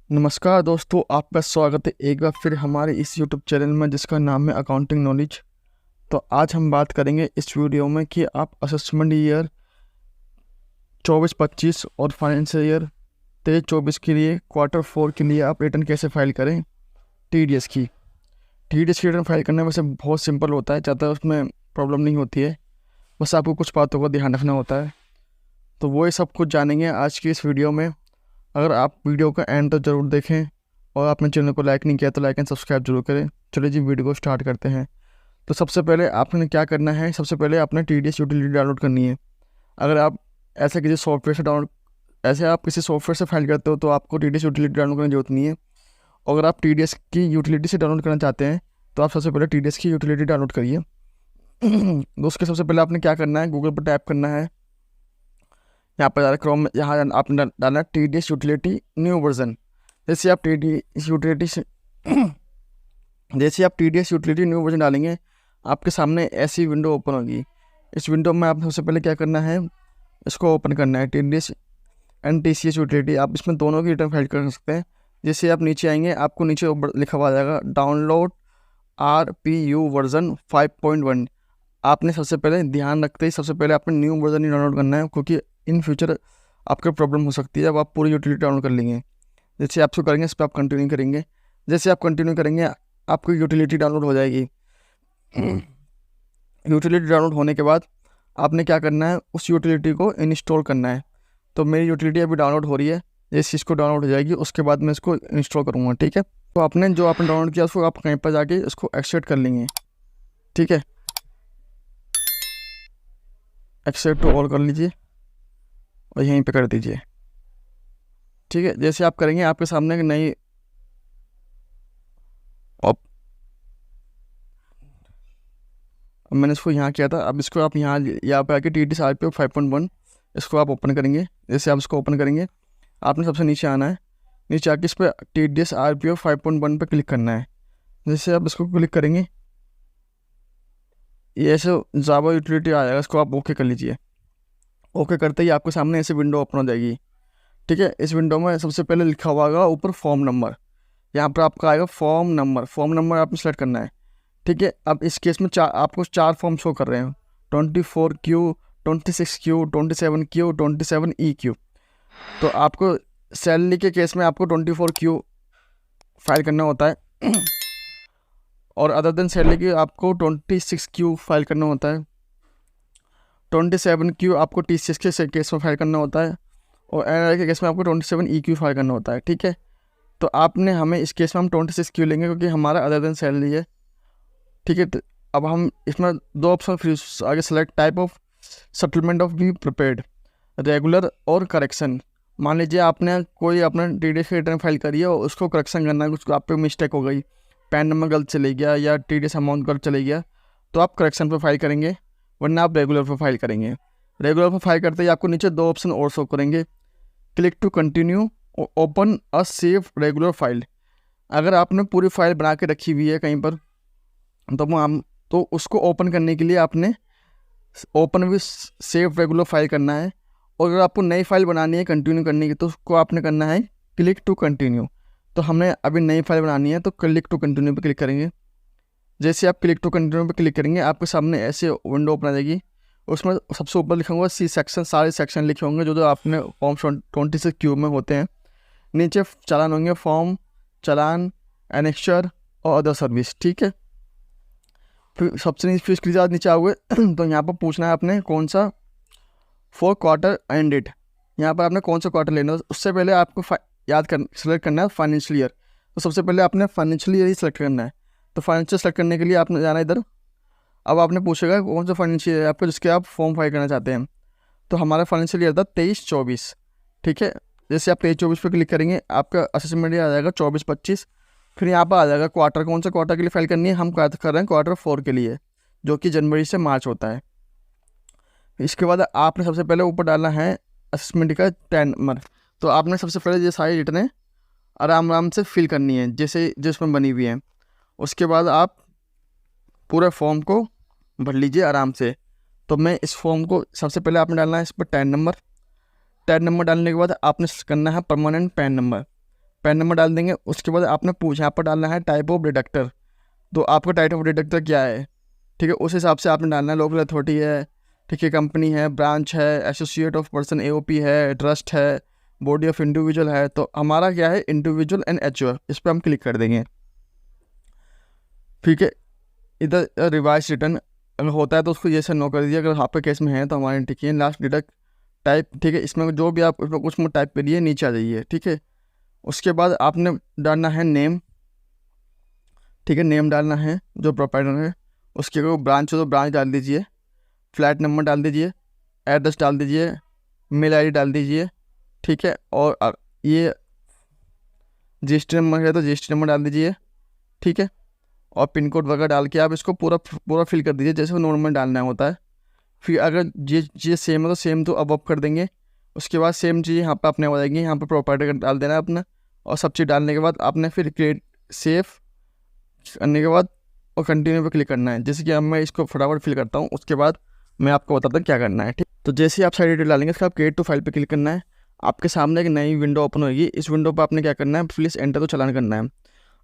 नमस्कार दोस्तों, आपका स्वागत है एक बार फिर हमारे इस यूट्यूब चैनल में जिसका नाम है अकाउंटिंग नॉलेज। तो आज हम बात करेंगे इस वीडियो में कि आप असेसमेंट ईयर 24-25 और फाइनेंशियल ईयर 23-24 के लिए Q4 के लिए आप रिटर्न कैसे फाइल करें। टीडीएस की रिटर्न फाइल करना वैसे बहुत सिंपल होता है, ज़्यादा उसमें प्रॉब्लम नहीं होती है, बस आपको कुछ बातों का ध्यान रखना होता है। तो वो सब कुछ जानेंगे आज की इस वीडियो में। अगर आप वीडियो का एंड तक ज़रूर देखें और आपने चैनल को लाइक नहीं किया तो लाइक एंड सब्सक्राइब जरूर करें। चलिए जी, वीडियो को स्टार्ट करते हैं। तो सबसे पहले आपने क्या करना है, सबसे पहले आपने टीडीएस यूटिलिटी डाउनलोड करनी है। अगर आप ऐसे आप किसी सॉफ्टवेयर से फाइल करते हो तो आपको टीडीएस यूटिलिटी डाउनलोड करने की जरूरत नहीं है। अगर आप टीडीएस की यूटिलिटी से डाउनलोड करना चाहते हैं तो आप सबसे पहले टीडीएस की यूटिलिटी डाउनलोड करिए। तो उसके सबसे पहले आपने क्या करना है, गूगल पर टाइप करना है। यहाँ पर क्रोम में यहाँ आपने डालना है टीडीएस यूटिलिटी न्यू वर्जन। जैसे आप टीडीएस यूटिलिटी न्यू वर्जन डालेंगे, आपके सामने ऐसी विंडो ओपन होगी। इस विंडो में आप सबसे पहले क्या करना है, इसको ओपन करना है, टीडीएस एंड टीसीएस यूटिलिटी। आप इसमें दोनों की रिटर्न फाइल कर सकते हैं। जैसे आप नीचे आएंगे, आपको नीचे लिखा हुआ आ जाएगा डाउनलोड RPU वर्जन 5.1। आपने सबसे पहले ध्यान रखते ही सबसे पहले आपने न्यू वर्जन ही डाउनलोड करना है, क्योंकि इन फ्यूचर आपको प्रॉब्लम हो सकती है जब आप पूरी यूटिलिटी डाउनलोड कर लेंगे। जैसे आप करेंगे, इस पर आप कंटिन्यू करेंगे। जैसे आप कंटिन्यू करेंगे, आपकी यूटिलिटी डाउनलोड हो जाएगी। यूटिलिटी डाउनलोड होने के बाद आपने क्या करना है, उस यूटिलिटी को इंस्टॉल करना है। तो मेरी यूटिलिटी अभी डाउनलोड हो रही है, जैसे इसको डाउनलोड हो जाएगी उसके बाद मैं इसको इंस्टॉल करूँगा। ठीक है, तो आपने डाउनलोड किया उसको आप कहीं पर जाके इसको एक्सट्रैक्ट कर लेंगे। ठीक है, एक्सेप्ट टू ऑल कर लीजिए और यहीं पे कर दीजिए। ठीक है, जैसे आप करेंगे आपके सामने एक नई अब मैंने इसको यहाँ किया था, अब इसको आप यहाँ पे आके टीडीएस RPU 5.1 इसको आप ओपन करेंगे। जैसे आप इसको ओपन करेंगे, आपने सबसे नीचे आना है, नीचे आके इस पर टीडीएस RPU 5.1 पे क्लिक करना है। जैसे आप इसको क्लिक करेंगे, ये ऐसे जावा यूटिलिटी आ जाएगा, इसको आप ओके कर लीजिए। ओके करते ही आपके सामने ऐसे विंडो ओपन हो जाएगी। ठीक है, इस विंडो में सबसे पहले लिखा हुआ होगा ऊपर फॉर्म नंबर, यहाँ पर आपका आएगा फॉर्म नंबर आपने सेलेक्ट करना है। ठीक है, अब इस केस में आपको 4 फॉर्म शो कर रहे हैं, 24Q, 26Q, 27Q, 27EQ। तो आपको सैलरी के केस में आपको 24Q फाइल करना होता है और अदर देन सैलरी की आपको 26Q फाइल करना होता है। 27Q आपको TCS के केस में फाइल करना होता है और NRI के केस में आपको 27EQ फाइल करना होता है। ठीक है, तो आपने हमें इस केस में हम 26Q लेंगे क्योंकि हमारा अदर देन सैलरी है। ठीक है, तो अब हम इसमें 2 ऑप्शन फिर आगे select type of settlement of be prepared, regular और करेक्शन। मान लीजिए आपने कोई अपना टीडीएस रिटर्न फाइल करी है और उसको करेक्शन करना है, कुछ आप पे मिस्टेक हो गई, पैन नंबर गलत चले गया या टीडीएस अमाउंट गलत चले गया, तो आप करेक्शन पर फाइल करेंगे, वरना आप रेगुलर पर फाइल करेंगे। रेगुलर पर फाइल करते ही आपको नीचे 2 ऑप्शन और शो करेंगे, click to continue, open a save regular file. अगर आपने पूरी फाइल बना के रखी हुई है कहीं पर तो उसको ओपन करने के लिए आपने open with save regular file करना है। और अगर आपको नई फाइल बनानी है कंटिन्यू करने की तो उसको आपने करना है क्लिक टू कंटिन्यू। तो हमने अभी नई फाइल बनानी है तो क्लिक टू कंटिन्यू पे क्लिक करेंगे। जैसे आप क्लिक टू कंटिन्यू पे क्लिक करेंगे, आपके सामने ऐसे विंडो ओपन आ जाएगी। उसमें सबसे ऊपर लिखा होगा सी सेक्शन, सारे सेक्शन लिखे होंगे जो आपने फॉर्म 26Q में होते हैं। नीचे चालान होंगे, फॉर्म, चालान, एनेक्चर और अदर सर्विस। ठीक है, फिर सबसे इसके बाद नीचे आओगे तो यहाँ पर पूछना है आपने कौन सा फॉर क्वार्टर एंड डेट, यहाँ पर आपने कौन सा क्वार्टर लेना है। उससे पहले आपको सेलेक्ट करना है फाइनेंशियल ईयर। तो सबसे पहले आपने फाइनेंशियल ईयर ही सेलेक्ट करना है। तो फाइनेंशियल सेलेक्ट करने के लिए आपने जाना है इधर। अब आपने पूछेगा कौन सा फाइनेंशियल ईयर आपको जिसके आप फॉर्म फाइल करना चाहते हैं। तो हमारा फाइनेंशियल ईयर था 23-24। ठीक है, जैसे आप 23-24 पे क्लिक करेंगे, आपका असेसमेंट ईयर आ जाएगा 24-25। फिर यहाँ पर आ जाएगा क्वार्टर, कौन सा क्वार्टर के लिए फाइल करनी है। हम कर रहे हैं Q4 के लिए, जो कि जनवरी से मार्च होता है। इसके बाद आपने सबसे पहले ऊपर डालना है असेसमेंट का 10 नंबर। तो आपने सबसे पहले ये सारी रिटर्नें आराम से फिल करनी है जैसे जिसमें बनी हुई हैं। उसके बाद आप पूरे फॉर्म को भर लीजिए आराम से। तो मैं इस फॉर्म को सबसे पहले आपने डालना है इस पर 10 नंबर। 10 नंबर डालने के बाद आपने करना है परमानेंट पैन पैन नंबर डाल देंगे। उसके बाद आपने यहाँ पर डालना है टाइप ऑफ डिडक्टर। तो आपका टाइप ऑफ डिडक्टर क्या है, ठीक है, उस हिसाब से आपने डालना है। लोकल अथॉरिटी है, ठीक है, कंपनी है, ब्रांच है, एसोसिएट ऑफ पर्सन AOP है, ट्रस्ट है, बॉडी ऑफ इंडिविजुअल है। तो हमारा क्या है, इंडिविजुअल एंड HUF, इस पर हम क्लिक कर देंगे। ठीक है, इधर रिवाइज रिटर्न अगर होता है तो उसको जैसे नो कर दीजिए। अगर आपके केस में है तो हमारे ठीक है। लास्ट डिडक्ट टाइप, ठीक है, इसमें जो भी आप उसमें कुछ में टाइप करिए, नीचे आ जाइए। ठीक है, उसके बाद आपने डालना है नेम, ठीक है, नेम डालना है जो प्रोप्राइटर है। उसके अगर ब्रांच हो तो ब्रांच डाल दीजिए, फ्लैट नंबर डाल दीजिए, एड्रेस डाल दीजिए, मेल ID डाल दीजिए। ठीक है, और ये GST नंबर है तो GST नंबर डाल दीजिए। ठीक है, और पिन कोड वगैरह डाल के आप इसको पूरा फिल कर दीजिए जैसे नॉर्मल डालना होता है। फिर अगर ये सेम है तो सेम तो अब कर देंगे। उसके बाद सेम चीज़ यहाँ पर अपने हो जाएगी। यहाँ पर प्रॉपर्टी डाल देना है अपना, और सब चीज़ डालने के बाद आपने फिर क्रिएट सेव करने के बाद और कंटिन्यू पे क्लिक करना है। जैसे कि अब मैं इसको फटाफट फिल करता हूँ, उसके बाद मैं आपको बताता हूँ क्या करना है। ठीक, तो जैसे ही आप सारी डिटेल डालेंगे, इसका आप क्रिएट टू फाइल पे क्लिक करना है। आपके सामने एक नई विंडो ओपन होगी। इस विंडो पर आपने क्या करना है, प्लीज़ एंटर तो चलान करना है।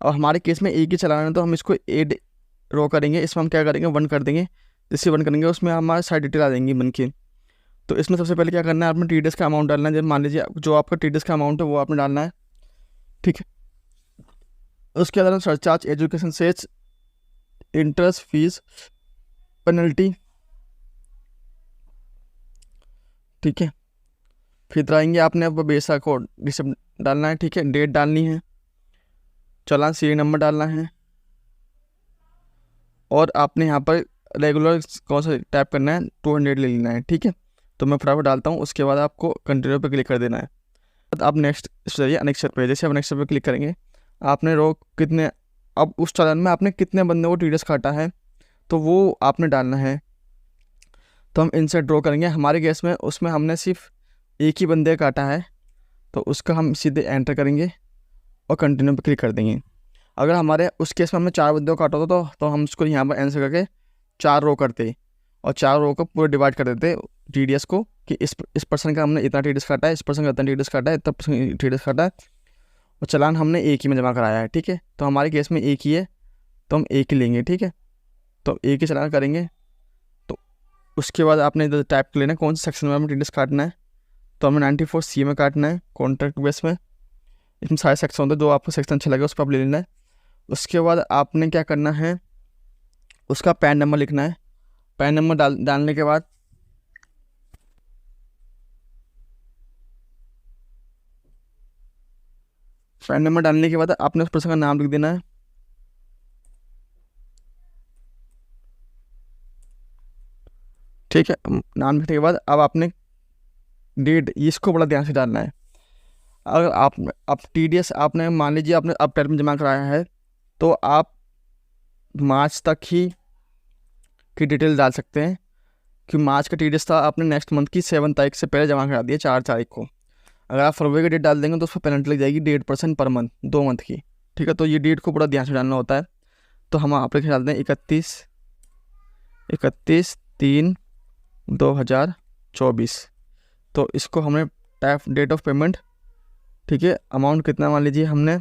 और हमारे केस में एक ही चलाना है तो हम इसको एड रो करेंगे। इसमें हम क्या करेंगे, 1 कर देंगे। जैसे 1 करेंगे उसमें हमारे सारी डिटेल आ जाएंगी बन के। तो इसमें सबसे पहले क्या करना है, आपने TDS का अमाउंट डालना है। जब मान लीजिए जो आपका TDS का अमाउंट है वो आपने डालना है। ठीक है, उसके अलावा surcharge, education cess, interest, fees, penalty. ठीक है, फिर आएंगे आपने अब बेसा कोड रिसिप्ट डालना है। ठीक है, डेट डालनी है, चालान सीरियल नंबर डालना है, और आपने यहाँ पर रेगुलर कौन सा टाइप करना है, 200 ले लेना है। ठीक है, तो मैं फटाफट डालता हूँ। उसके बाद आपको कंटिन्यू पे क्लिक कर देना है। तो आप नेक्स्ट चाहिए अनेक्सर पे, जैसे आप नेक्स्ट पे क्लिक करेंगे, आपने रो कितने, अब उस चालान में आपने कितने बंदे को TDS काटा है तो वो आपने डालना है। तो हम इंसर्ट ड्रॉ करेंगे। हमारे केस में उसमें हमने सिर्फ एक ही बंदे काटा है तो उसका हम सीधे एंटर करेंगे और कंटिन्यू पे क्लिक कर देंगे। अगर हमारे उस केस में हमने 4 बंदे को काटा होता तो हम उसको यहाँ पर आंसर करके 4 रो करते और 4 रो को पूरा डिवाइड कर देते TDS को, कि इस पर्सन का हमने इतना TDS काटा है, इस पर्सन का इतना TDS काटा है, इतना पर्सन TDS काटा है, और चालान हमने एक ही में जमा कराया है। ठीक है, तो हमारे केस में एक ही है तो हम एक ही लेंगे। ठीक है, तो एक ही चालान करेंगे। तो उसके बाद आपने इधर टाइप कर लेना कौन से सेक्शन में हमें TDS काटना है। तो हमें 94C में काटना है, कॉन्ट्रैक्ट बेस में। इसमें सारे सेक्शन होते हैं, जो आपको सेक्शन अच्छा लगे उस पर आप ले लेना है। उसके बाद आपने क्या करना है, उसका पैन नंबर लिखना है। पैन नंबर डालने के बाद आपने उस पर्सन का नाम लिख देना है। ठीक है, नाम लिखने के बाद अब आपने डेट, इसको बड़ा ध्यान से डालना है। अगर आप TDS आपने मान लीजिए आपने अप्रैल में जमा कराया है तो आप मार्च तक ही की डिटेल डाल सकते हैं, कि मार्च का TDS था, आपने नेक्स्ट मंथ की 7 तारीख से पहले जमा करा दिया 4 तारीख को। अगर आप फरवरी की डेट डाल देंगे तो उस पर पेनल्टी लग जाएगी 1.5% पर मंथ, 2 मंथ की। ठीक है, तो ये डेट को बड़ा ध्यान से डालना होता है। तो हम आप लिख डालते हैं 31/3/2024। तो इसको हमने टाइप डेट ऑफ पेमेंट, ठीक है, अमाउंट कितना मान लीजिए हमने।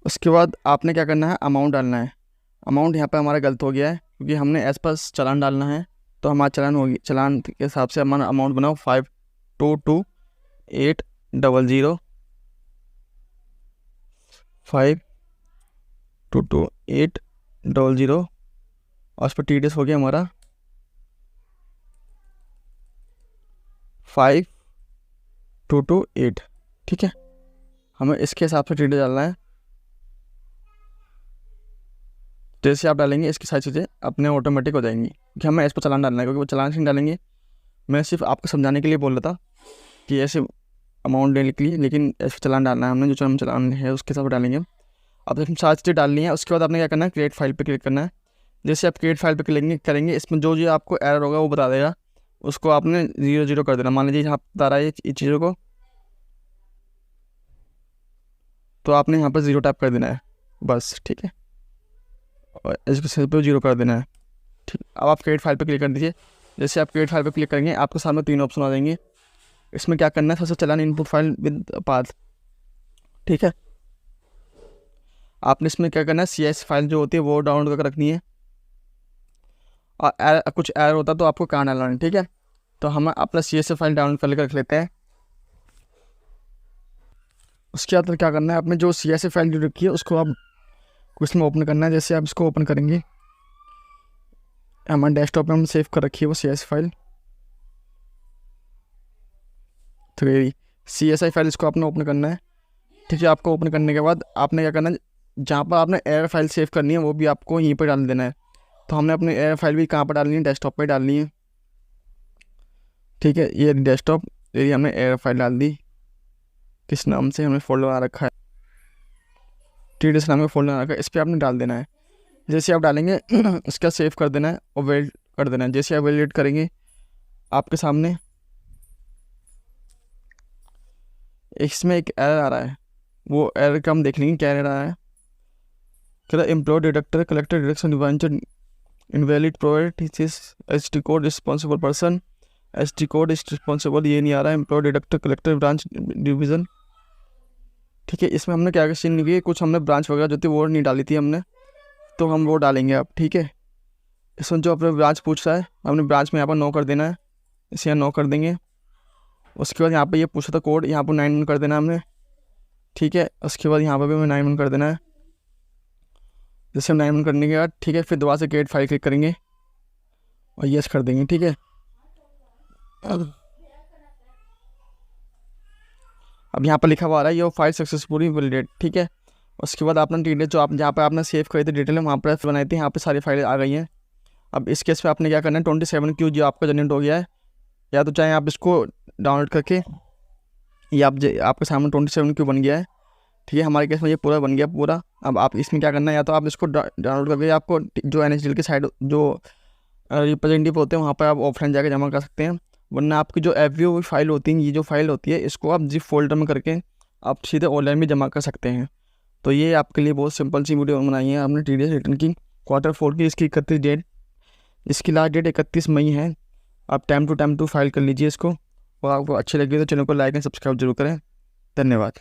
उसके बाद आपने क्या करना है, अमाउंट डालना है। अमाउंट यहाँ पे हमारा गलत हो गया है क्योंकि हमने एज पर चालान डालना है। तो हमारा चालान होगी, चालान के हिसाब से हमारा अमाउंट बनाओ 522,800 522,800 और उस पर TDS हो गया हमारा 5,228। ठीक है, हमें इसके हिसाब से TDS डालना है। जैसे आप डालेंगे इसकी सारी चीज़ें अपने ऑटोमेटिक हो जाएंगी, क्योंकि हमें इस पर चालान डालना है, क्योंकि वो चालान से नहीं डालेंगे। मैं सिर्फ आपको समझाने के लिए बोल रहा था कि ऐसे अमाउंट देने के लिए, लेकिन ऐसे चालान डालना है हमने, जो चालान है उसके हिसाब से डालेंगे। अब हम सारी चीज़ें डालनी है। उसके बाद आपने क्या करना है, क्रिएट फाइल पे क्लिक करना है। जैसे आप क्रिएट फाइल पे क्लिक करेंगे, इसमें जो आपको एरर होगा वो बता देगा, उसको आपने 0 कर देना। मान लीजिए यहाँ बता रहा है ये चीज़ों को, तो आपने यहाँ पर 0 टाइप कर देना है बस। ठीक है, और इसको पे 0 कर देना है। ठीक, अब आप क्रिएट फाइल पे क्लिक कर दीजिए। जैसे आप क्रिएट फाइल पे क्लिक करेंगे, आपके सामने 3 ऑप्शन आ जाएंगे। इसमें क्या करना है, सबसे चालान इनपुट फाइल विद पाथ, ठीक है। आपने इसमें क्या करना है, CS फाइल जो होती है वो डाउनलोड करके रखनी है, और कुछ एरर होता है तो आपको कहाँ डालना है, ठीक है। तो हम अपना CS फाइल डाउनलोड कर रख लेते हैं। उसके बाद क्या करना है, आपने जो CS फाइल जो रखी है उसको आप इसमें ओपन करना है। जैसे आप इसको ओपन करेंगे, हमारे डेस्कटॉप में हम सेव कर रखी है वो CS फाइल, तो ये CSI फाइल इसको आपने ओपन करना है, ठीक है। आपको ओपन करने के बाद आपने क्या करना है, जहाँ पर आपने एरर फाइल सेव करनी है वो भी आपको यहीं पर डाल देना है। तो हमने अपनी एरर फाइल भी कहाँ पर डालनी है, डेस्कटॉप पे डालनी है, ठीक है। ये डेस्कटॉप, ये हमने एरर फाइल डाल दी। किस नाम से हमने फोल्डर बना रखा है, TDS नाम का फोल्डर बना रखा है, इस पर आपने डाल देना है। जैसे आप डालेंगे इसका सेव कर देना है और वेट कर देना है। जैसे आप वेट करेंगे, आपके सामने इसमें एक एरर आ रहा है, वो एरर का हम देख लेंगे क्या एरर आ रहा है। क्या एम्प्लॉय डिडक्टर कलेक्टर डिडक्शन डिवांचर invalid provide SD code responsible person, SD code is responsible, ये नहीं आ रहा है। Employ deductor collector branch division, ठीक है। इसमें हमने क्या सीन नहीं किया, कुछ हमने ब्रांच वगैरह जो थी वो नहीं डाली थी हमने, तो हम वो डालेंगे अब, ठीक है। इसमें जो अपने ब्रांच पूछ रहा है, हमने ब्रांच में यहाँ पर नो कर देना है, इसे यहाँ नो कर देंगे। उसके बाद यहाँ पे ये पूछा था कोड, यहाँ पर 9 कर देना है हमने, ठीक है। उसके बाद यहाँ पर भी हमें 9 कर देना है। जैसे 9 करने के बाद, ठीक है, फिर दोबारा से क्रिएट फाइल क्लिक करेंगे और यस कर देंगे, ठीक है। अब यहाँ पर लिखा हुआ आ रहा है ये फाइल सक्सेसफुली वैलिडेट, ठीक है। उसके बाद आपने डिटेल जो आप जहाँ पर आपने सेव करी थी डिटेल वहाँ पर बनाई थी, यहाँ पर सारी फाइलें आ गई हैं। अब इस केस पे आपने क्या करना है, 27Q जो आपका जनरेट हो गया है, या तो चाहे आप इसको डाउनलोड करके, या आपके सामने 27Q बन गया है, ठीक है। हमारे केस में ये पूरा बन गया पूरा। अब आप इसमें क्या करना है, या तो आप इसको डाउनलोड करके आपको जो NSDL की साइड जो रिप्रेजेंटेटिव होते हैं वहाँ पर आप ऑफलाइन जाकर जमा कर सकते हैं, वरना आपकी जो FVO फाइल होती है, ये जो फाइल होती है, इसको आप जिप फोल्डर में करके आप सीधे ऑनलाइन भी जमा कर सकते हैं। तो ये आपके लिए बहुत सिंपल सी वीडियो बनाई है हमने TDS रिटर्न की Q4 की। इसकी 31 डेट, इसकी लास्ट डेट 31 मई है। आप टाइम टू फाइल कर लीजिए इसको, और आपको अच्छी लगी तो चैनल को लाइक एंड सब्सक्राइब जरूर करें। धन्यवाद।